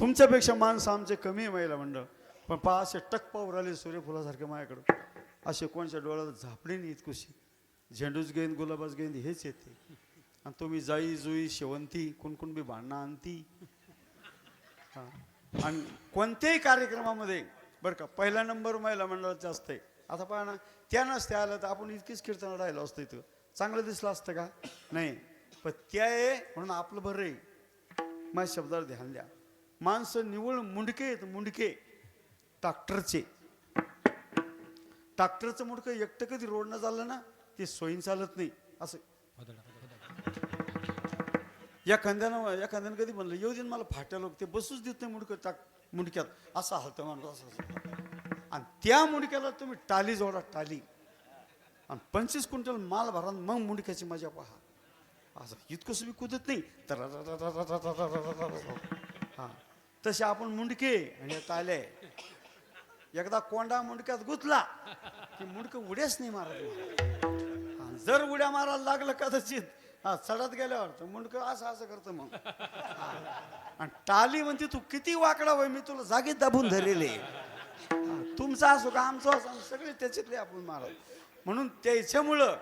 तुमच्यापेक्षा माणसं आमचे कमी आहे महिला मंडळ, पण पहा असे टक पावर आले सूर्यफुलासारखे माझ्याकडं. असे कोणच्या डोळ्यात झापडे नाही इतकुशी. झेंडूच गेंद गुलाबाच गेंद हेच येते. आणि तुम्ही जाई जुई शेवंती कुणकुण बी भांडणं आणती. हां, आणि कोणत्याही कार्यक्रमामध्ये बरं का पहिला नंबर महिला मंडळाचा असतंय. आता पहा ना, त्या नसते आलं तर आपण इतकीच कीर्तन राहिलो असतं इथं, चांगलं दिसलं असतं का? नाही. पण त्या आहे म्हणून आपलं बरं आहे. माझ्या शब्दावर ध्यान द्या. माणसं निवळ मुंडके आहेत, मुंडके ट्रॅक्टरचे. ट्रॅक्टरचं मुंडकं एकटं कधी रोडनं चाललं ना ते सोयीन चालत नाही. असं या खांद्यानं कधी म्हणलं येऊ दे मला फाट्या लोक, ते बसूच देत नाही मुंडकं मुंडक्यात असं हलतं माणूस असं. आणि त्या मुंडक्याला तुम्ही टाली जोडा, टाली, आणि 25 क्विंटल माल भरा, मग मुंडक्याची मजा पहा. असं इतकंच बी कुदत नाही तर. हां, तसे आपण मुंडके आणि टाले. एकदा कोंडा मुंडक्यात गुतला की मुंडकं उड्याच नाही मारत. जर उड्या मारायला लागलं कदाचित हा चढत गेल्यावर तर मुंडकं असं असं करतं मग. आणि टाली म्हणते तू किती वाकडा होय मी तुला जागेत दाबून धरेले. तुमचा असो का आमचा असो सगळे त्याच्यातले आपण मारत. म्हणून त्याच्यामुळं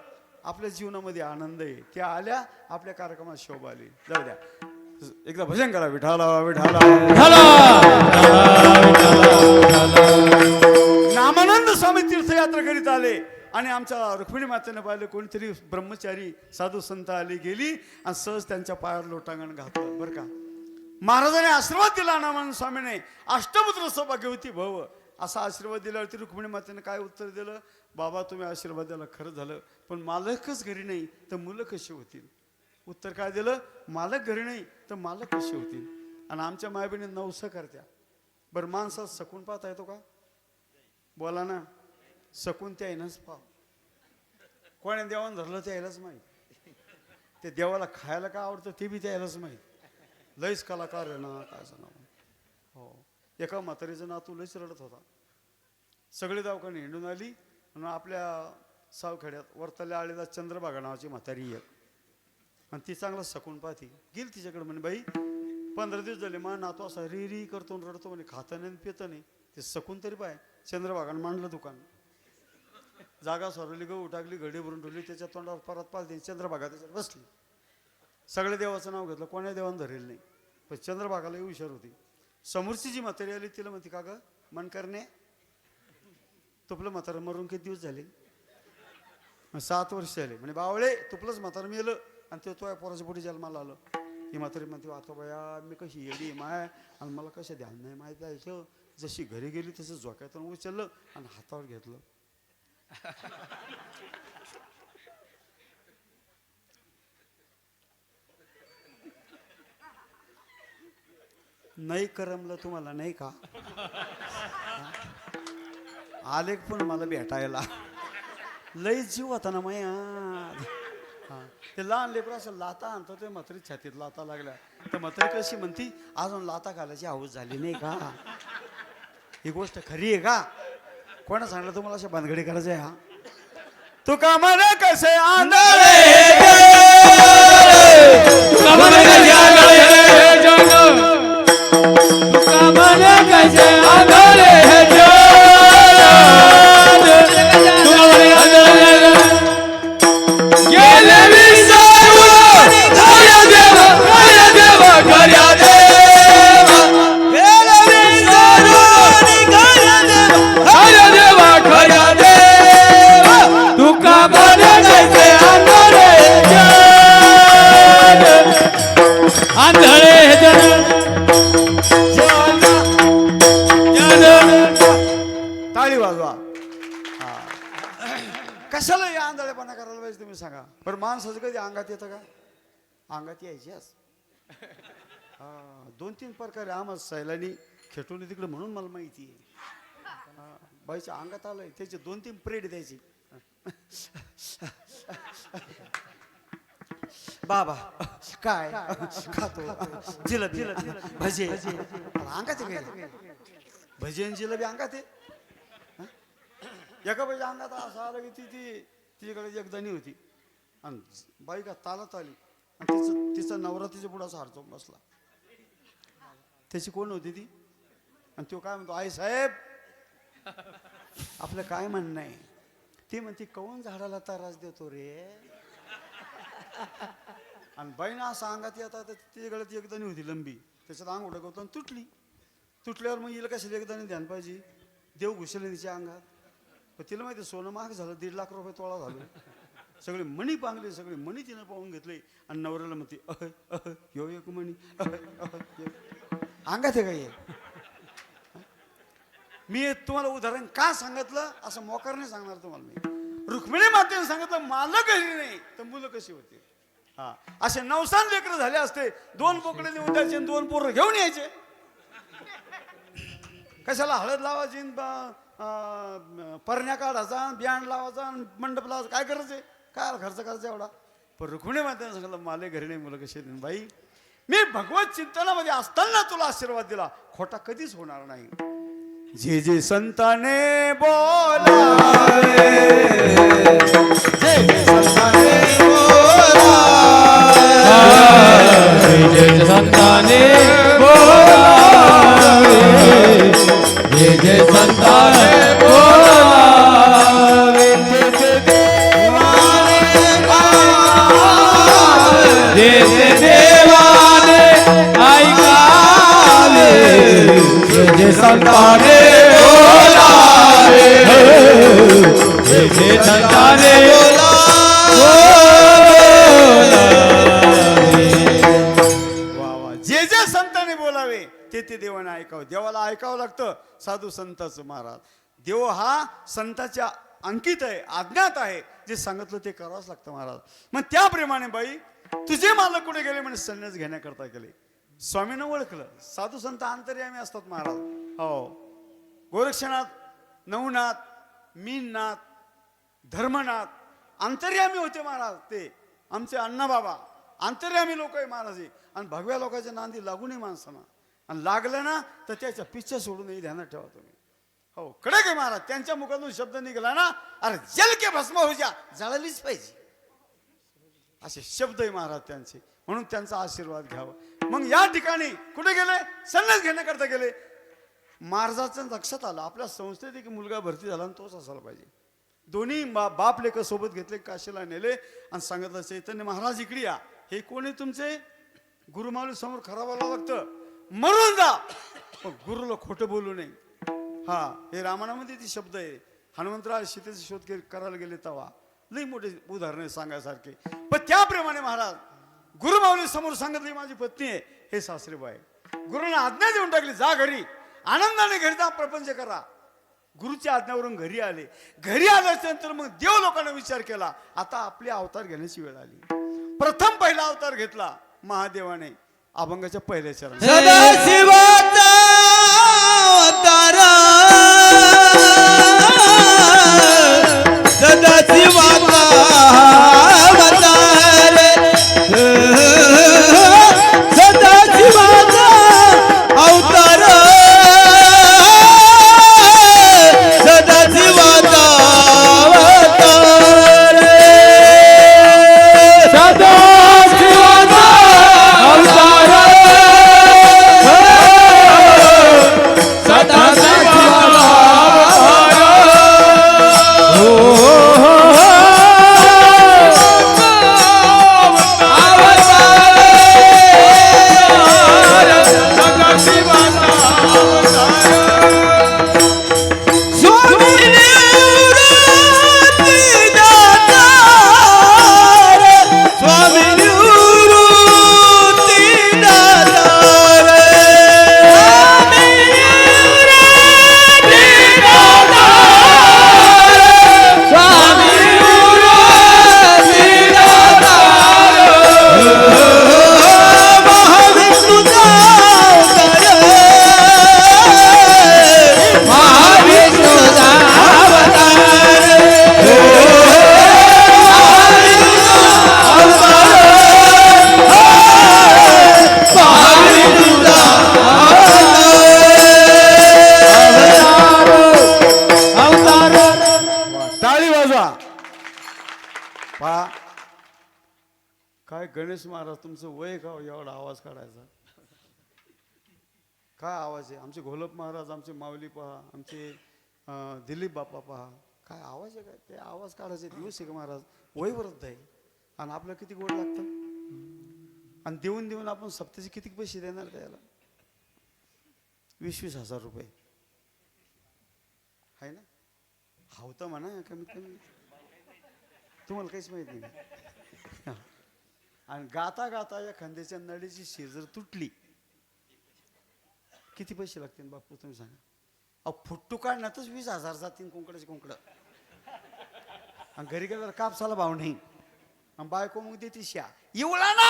आपल्या जीवनामध्ये आनंद आहे. त्या आल्या आपल्या कार्यक्रमात शोभा आली. जाऊ द्या, एकदा भजन करा. विठाला विठाला नामानंद स्वामी तीर्थयात्रा करीत आले आणि आमच्या रुक्मिणी मातेने पाहिलं कोणीतरी ब्रह्मचारी साधू संत आली गेली आणि सहज त्यांच्या पायावर लोटांगण घातलं. बरं का, महाराजांनी आशीर्वाद दिला नामानंद स्वामीने. अष्टपुत्र सौभाग्यवती भव असा आशीर्वाद दिल्यावरती रुक्मिणी मातेने काय उत्तर दिलं? बाबा तुम्ही आशीर्वाद द्याला खरं झालं, पण मालकच घरी नाही तर मुलं कशी होतील? उत्तर काय दिलं? मालक घरी नाही तर मालक कसे होतील? आणि आमच्या मायबहिणी नवस करत्या. बरं माणसात सकून पाहता येतो का? बोला ना. सकून त्या येणंच पाव. कोणी देवानं धरलं ते यायलाच माहीत. ते देवाला खायला का आवडतं ते बी त्या यायलाच माहीत. लयच कलाकार आहे ना काय सांगा. हो, एका म्हातारीचं नातू लयच रडत होता. सगळे दवाखाने हिंडून आली म्हणून आपल्या सावखेड्यात वरतल्या आळीला चंद्रभागा नावाची म्हातारी आहे आणि ती चांगला सकून पाहती. गेली तिच्याकडे म्हणे बाई 15 दिवस झाले मा नातू असा री री करतो रडतो म्हणे, खातं नाही पितं नाही, ते सकून तरी पाय. चंद्रभागानं मांडलं दुकान, जागा सरवली, गहू टाकली, घडी भरून ठेवली, त्याच्या तोंडावर परत पालते. चंद्रभागा त्याच्यात बसली. सगळे देवाचं नाव घेतलं, कोणा देवानं धरेल नाही. पण चंद्रभागाला हुशार होती. समोरची जी म्हातारी आली तिला म्हणते का ग मन करणे तुपलं म्हातारं मरून किती दिवस झाले? 7 वर्ष झाले. म्हणे बावळे तुपलंच म्हातारं मेलं आणि ते तो पोराच्या पोटी जन्माला आलं. ही म्हातारी म्हणते आता बया मी कशी येडी माय आणि मला कसं ध्यान नाही माहीत जायचं. जशी घरी गेली तसं झोक्यातून उचललं आणि हातावर घेतलं. नाही करमलं तुम्हाला नाही का? आले पण मला भेटायला लई जीव होता ना माया. हां, ते लहान लेकरं असं लाता आणतं ते म्हातारी छातीत लाता लागल्या तर म्हातारी कशी म्हणती अजून लाता घालायची हौस झाली नाही का? ही गोष्ट खरी आहे का? कोणा सांगलं तुम्हाला अशा भानगडी करायचं आहे? हा तू का म्हणे कसे आंधळे कशाला या आंधळेपणा करायला पाहिजे तुम्ही सांगा बरं? माणसाचं कधी अंगात येतं का? अंगात यायच्याच 2-3 प्रकारे आम्हाला सैलानी खेटवली तिकडे म्हणून मला माहिती आहे. बाईच्या अंगात आलंय त्याचे 2-3 प्रेड द्यायची. बाबा काय खातो जिलेबी भजे अंगात भजे जिलेबी अंगात आहे. एका बाईच्या अंगात असं आलं की तिच्याकडे एक जणी होती आणि बाई का तालात आली आणि तिचा नवरा तिच्या पुढे असा हरचून बसला. त्याची कोण होती ती? आणि तो काय म्हणतो, आई साहेब आपलं काय म्हणणं आहे? ती म्हणते कौन झाडाला त्रास देतो रे? आणि बाईनं असं अंगात येतात तर ती गळ्यात एकदाणी होती लंबी, त्याच्यात अंग उडकवतो आणि तुटल्यावर मग हिला कशाला एकदाणी ध्यान पाहिजे? देव घुसले तिच्या अंगात. पण तिला माहिती सोनं महाग झालं, 1.5 लाख रुपये तोळा झालं, सगळे मणी पांगले, सगळे मणी तिनं पाहून घेतले. आणि नवऱ्याला म्हणते यो एक मणी अंगात आहे काय? मी तुम्हाला उदाहरण का सांगितलं असं मोकार नाही सांगणार तुम्हाला. मी रुक्मिणी मातेने सांगितलं मला घरी नाही तर मुलं कशी होती? हा, असे 9 लेकरं झाले असते, 2 बोकडे देऊन द्यायचे, 2 पोरं घेऊन यायचे. कशाला हळद लावायची, परण्या काढायचा, बियाण लावायचा, मंडप लावायचा, काय करायचे? काय खर्च करायचा एवढा? पण रुक्मिणी मातेने सांगितलं मला घरी नाही, मुलं कशी देईन? बाई मी भगवत चिंतनामध्ये असताना तुला आशीर्वाद दिला, खोटा कधीच होणार नाही. जे जे संताने बोलावे, जे जे संताने बोलावे, जे जे संताने बोलावे, जे जे संताने बोलावे, जे जे देवाने ऐकावे, जे जे संताने बोलावे, जे जे संताने जे जे संतांनी बोलावे ते ते देवाने ऐकावं. देवाला ऐकावं लागतं. साधू संताचं महाराज देव हा संताच्या अंकित आहे, अज्ञात आहे. जे सांगितलं ते करावंच लागतं महाराज. मग त्याप्रमाणे बाई तुझे मालक कुठे गेले म्हणजे संन्यास घेण्याकरता गेले. स्वामीनं ओळखलं. साधू संत अंतर्यामी असतात महाराज. हो, गोरक्षनाथ, नवनाथ, मीननाथ, धर्मनाथ अंतर्यामी होते महाराज. ते आमचे अण्णाबाबा अंतर्यामी लोक आहे महाराज. आणि भगव्या लोकांच्या नांदी लागू नये माणसांना, आणि लागलं ना तर त्याच्या पिच्छा सोडून ध्यानात ठेवा तुम्ही. हो, कडक आहे महाराज. त्यांच्या मुखातून शब्द निघाला ना, अरे जल के भस्म हो जा, जळालीच पाहिजे, असे शब्द आहे महाराज त्यांचे. म्हणून त्यांचा आशीर्वाद घ्यावा. मग या ठिकाणी कुठे गेले? संन्यास घेण्याकरता गेले. महाराजाचं लक्षात आलं आपल्या संस्थेत एक मुलगा भरती झाला आणि तोच असायला पाहिजे. दोन्ही बाप लेकर सोबत घेतले, काशीला नेले आणि सांगितलं चैतन्य महाराज इकडे या. हे कोणी तुमचे? गुरुमाऊली समोर खरा बोलावं लागतं, मरून जा पण गुरुला खोटं बोलू नये. हा, हे रामायणामध्ये ती शब्द आहे. हनुमंतराय सीतेचा शोध करायला गेले तेव्हा लई मोठे उदाहरणे सांगायसारखे. पण त्याप्रमाणे महाराज गुरुमाऊली समोर सांगितली माझी पत्नी आहे, हे सासरेबाई. गुरुने आज्ञा देऊन टाकली, जा घरी, आनंदाने घरी जा, प्रपंच करा. गुरुच्या आज्ञावरून घरी आले. घरी आल्यानंतर मग देव लोकांना विचार केला, आता आपले अवतार घेण्याची वेळ आली. प्रथम पहिला अवतार घेतला महादेवाने अभंगाच्या पहिल्या चरणात. सदाशिवाचा अवतार, सदाशिवाचा अवतार, सदाशिवाचा अवतार, सदाशिवाचा अवतार, सदाशिवाचा अवतार, सदाशिवाचा काय गणेश महाराज तुमचं वय का एवढा आवाज काढायचा? काय आवाज आहे. आमचे घोलप महाराज, आमचे माऊली पहा, आमचे दिलीप बाप्पा पहा, काय आवाज आहे. काय ते आवाज काढायचे दिवस आहे का महाराज. वय वरत आहे आणि आपलं किती गोड लागतं. आणि देऊन देऊन आपण सप्त्याचे किती पैसे देणार त्याला. 20-20 हजार रुपये आहे ना. हावतं म्हणा कमीत कमी. तुम्हाला काहीच माहिती नाही. आणि गाता गाता या खांद्याच्या नळीची शिर जर तुटली किती पैसे लागतील बापू तुम्ही सांगा. अहो फुट्टू काढण्यातच 20,000 जातील कोंकडाचे कोंकड. आणि घरी गेल्यावर कापसाला भाव नाही. आणि बायको मग देते श्या येवला ना.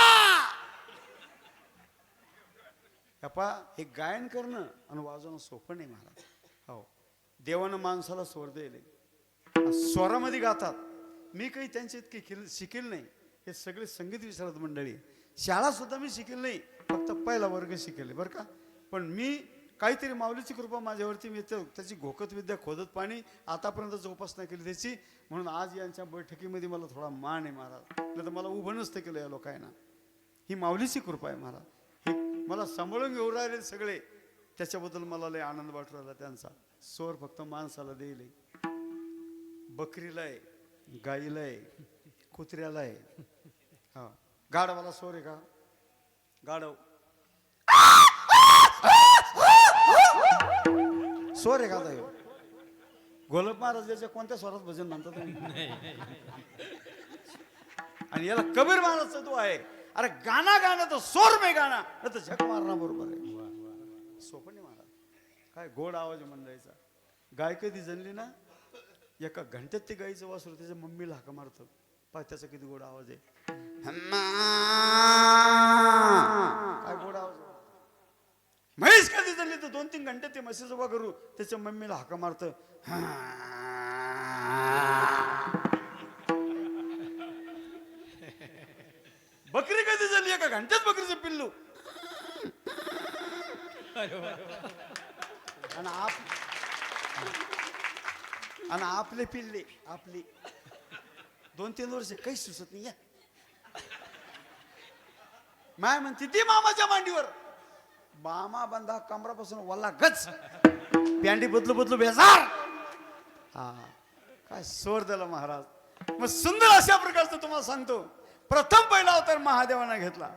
हे गायन करणं आणि वाजवणं सोपं नाही महाराज. हो देवानं माणसाला स्वर दिले. स्वरामध्ये गातात. मी काही त्यांचे इतके शिकेल नाही. हे सगळे संगीत विशारद मंडळी. शाळा सुद्धा मी शिकेल नाही, फक्त पहिला वर्ग शिकेले बरं का. पण मी काहीतरी माऊलीची कृपा माझ्यावरती मी त्याची घोकत विद्या खोदत पाणी आतापर्यंत जोपासना केली त्याची. म्हणून आज यांच्या बैठकीमध्ये मला थोडा मान आहे महाराज. नाही तर मला उभं नसतं केलं या लोकांना. ही माऊलीची कृपा आहे महाराज. हे मला सांभाळून घेऊन राहिले सगळे, त्याच्याबद्दल मला लय आनंद वाटू राहिला. त्यांचा स्वर फक्त माणसाला देईल. बकरीला आहे, गाईला आहे, कुत्र्याला आहे. हा गाढवाला स्वर आहे का. गाढव स्वर आहे का. गोलप महाराज याच्या कोणत्या स्वरात भजन म्हणतात तुम्ही. आणि याला कबीर महाराजचा तो आहे. अरे गाणं गाणं तर स्वर में गाणं नाही तर झक मारणं बरोबर आहे. सोपं नाही महाराज. काय गोड आवाज मंडळीचा. गाय कधी जनली ना एका घंट्यात ते गाईचं वासरू त्याच्या मम्मीला हाका मारतं. पाय त्याचा किती गोड आवाज आहे. काय गोड आवाज. म्हैस कधी जनली तर 2-3 घंटे ते म्हशीचं उभा करू त्याच्या मम्मीला हाका मारतं. बकरी कधी झाली एका घंट्यात बकरीचं पिल्लू. आणि आपले पिल्ले आपली 2-3 वर्ष काही सुचत नाही. माय म्हणते ती मामाच्या मांडीवर. मामा बंधा कमरापासून वल्ला गच पॅन्टी बदलू बदलू बेजार. हा काय स्वर दिला महाराज. मग सुंदर अशा प्रकारचं तुम्हाला सांगतो. प्रथम पहिला अवतार महादेवाने घेतला.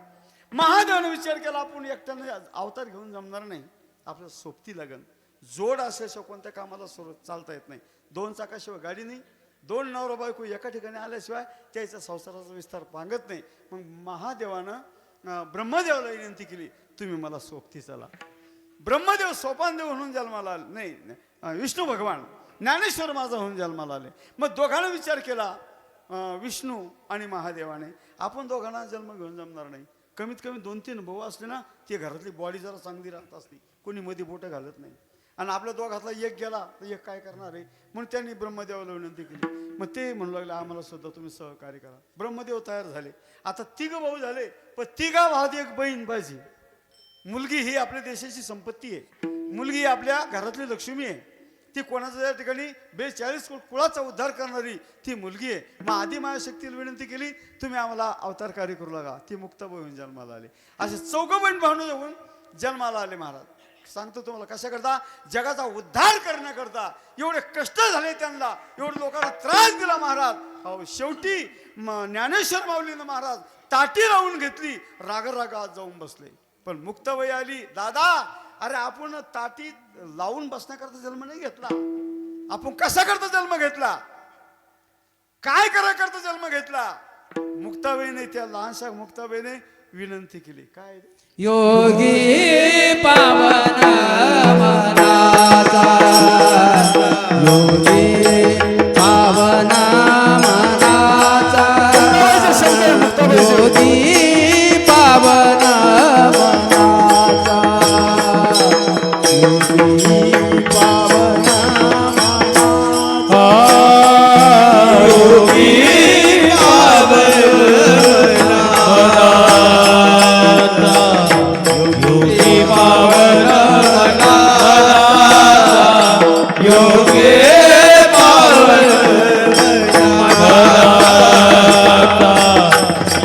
महादेवाने विचार केला आपण एकट्याने अवतार घेऊन जमणार नाही, आपलं सोबती लागन. जोड असल्याशिवाय कोणत्या कामाला चालता येत नाही. 2 चाकाशिवाय गाडी नाही. 2 नवरा बायको एका ठिकाणी आल्याशिवाय त्याच्या संसाराचा विस्तार पांगत नाही. मग महादेवानं ब्रह्मदेवाला विनंती केली तुम्ही मला सोबती चला. ब्रह्मदेव सोपानदेव म्हणून जन्माला आले नाही. विष्णू भगवान ज्ञानेश्वर माझा होऊन जन्माला आले. मग दोघांना विचार केला विष्णू आणि महादेवाने आपण दोघांना जन्म घेऊन जमणार नाही. कमीत कमी 2-3 भाऊ असले ना ते घरातली बॉडी जरा चांगली राहत असली. कोणी मध्ये बोटं घालत नाही. आणि आपल्या दोघातला एक गेला तर एक काय करणार आहे. म्हणून त्यांनी ब्रह्मदेवाला विनंती केली. मग ते म्हणू लागले आम्हाला सुद्धा तुम्ही सहकार्य करा. ब्रह्मदेव तयार झाले. आता 3 भाऊ झाले पण 3 भावात एक बहीण पाहिजे. मुलगी ही आपल्या देशाची संपत्ती आहे. मुलगी ही आपल्या घरातली लक्ष्मी आहे. ती कोणाच्या या ठिकाणी 42 कुळाचा उद्धार करणारी ती मुलगी आहे. मग आधी महाशक्तीला विनंती केली तुम्ही आम्हाला अवतार कार्य करू लागा. ती मुक्ताबाई होऊन जन्माला आले. असे 4 बहीण भावनं होऊन जन्माला आले महाराज. सांगतो तुम्हाला कशा करता जगाचा उद्धार करण्याकरता एवढे कष्ट झाले त्यांना. एवढे लोकांना त्रास दिला महाराज. हो शेवटी ज्ञानेश्वर माऊलीनं महाराज ताटी लावून घेतली. रागात जाऊन बसले. पण मुक्ताबाई आली दादा अरे आपण ताटी लावून बसण्याकरता जन्म नाही घेतला. आपण कशा करता जन्म घेतला, काय करता जन्म घेतला. मुक्ताबाईने त्या लहानशा मुक्ताबाईने विनंती केली काय योगी पावन मनाचा योगी पावन मनाचा योगी पावन मनाचा योगी पावन मनाचा योगी पावन योगी पावन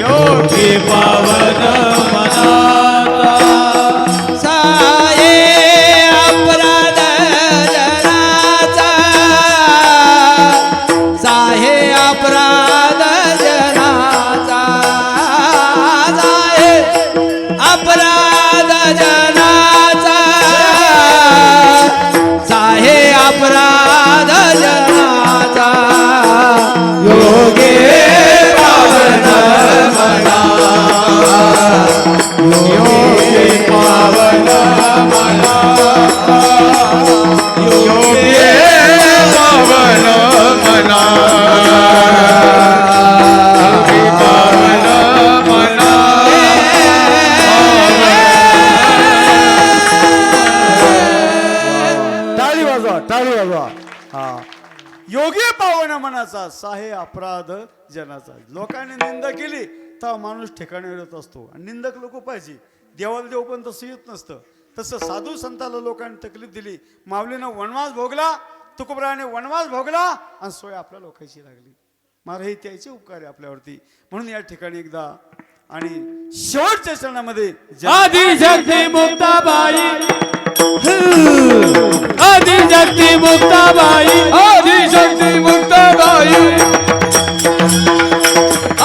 योगी पावन मनाता साये टाळी वाजवा. हा. योगी पावन मनाचा साहे अपराध जनाचा. लोकांनी निंदा केली तर माणूस ठिकाणी येत असतो आणि निंदक लोक पाहिजे. देवाला देव पण तसं येत नसतं. तसं साधू संताला लोकांनी तकलीफ दिली. माऊलीनं वनवास भोगला, तुकोबराने वनवास भोगला आणि सोय आपल्या लोकांची लागली. महाराज हे त्याचे उपकार आहे आपल्यावरती. म्हणून या ठिकाणी एकदा आणि शेवटच्या चरणामध्ये आदिशक्ती मुक्ताबाई, आदिशक्ती मुक्ताबाई, आदिशक्ती मुक्ताबाई,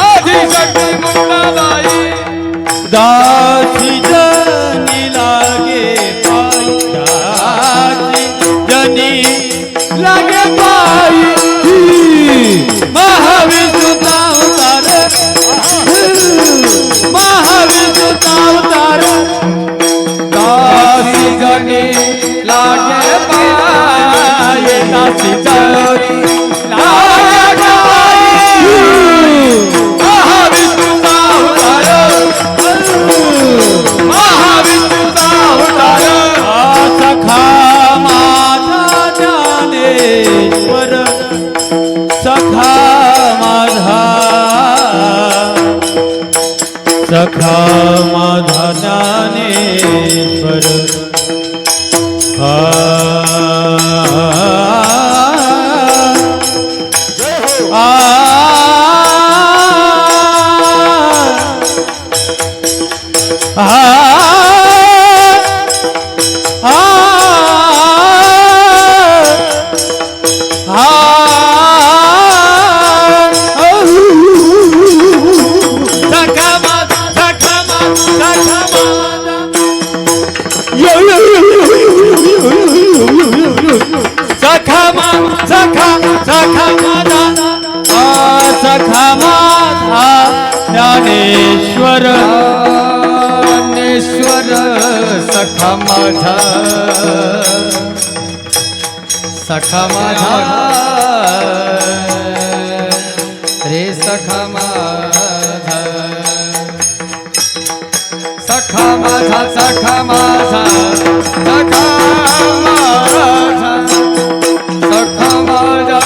आदिशक्ती मुक्ताबाई. दासी जनी लागे पायी, दासी जनी लागे पायी, महाविष्णूचा अवतार, महाविष्णूचा अवतार. दासी जनी लागे पायी, दासी जनी लागे पायी, महाविष्णूचा अवतार, महाविष्णूचा अवतार. सखा माझा ज्ञानेश्वर, सखा माझा, सखा माझा ज्ञानेश्वर. सखा माझा ज्ञानेश्वर, ज्ञानेश्वर. सखा माझा, सखा माझा रे, सखा माझा, सखा माझा, सखा माझा, सखा माझा, सखा माझा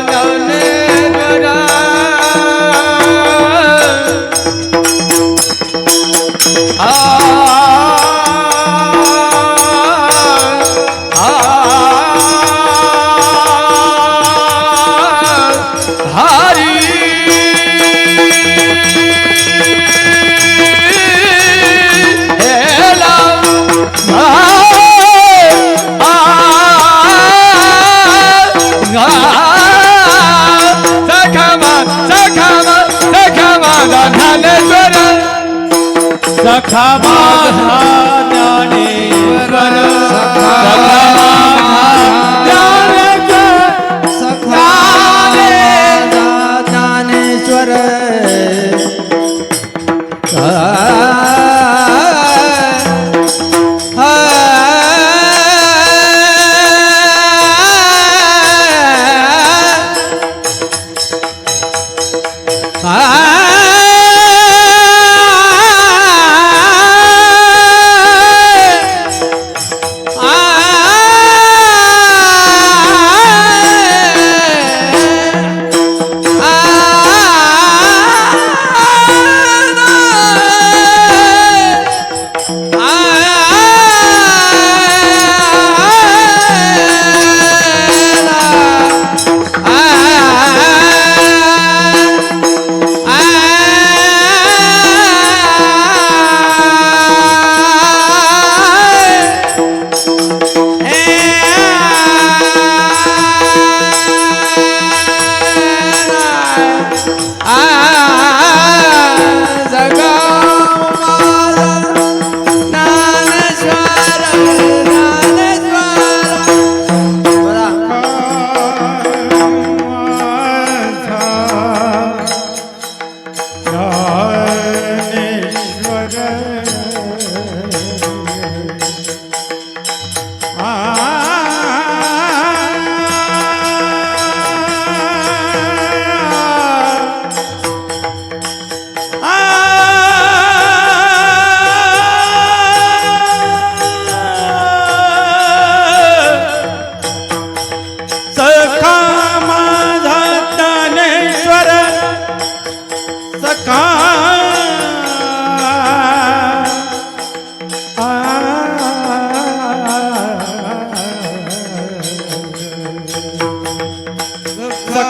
ज्ञानेश्वर. सखा माझा ज्ञानेश्वर, सखा माझा ज्ञानेश्वर, सखा ज्ञानेश्वर.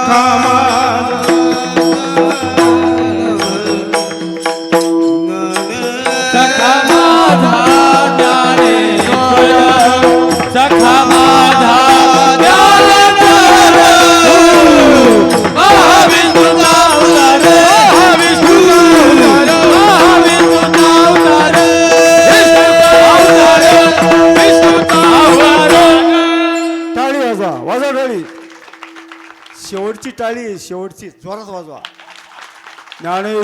सखा माझा सखा माझा ज्ञानेश्वर सखा माझा ज्ञानेश्वर महाविष्णूचा अवतार महाविष्णूचा अवतार विष्णूचा अवतार टाळी वाजवा वाजवा टाळी शेवटची टाळी शेवटची जोरात वाजवा ज्ञानेश्वर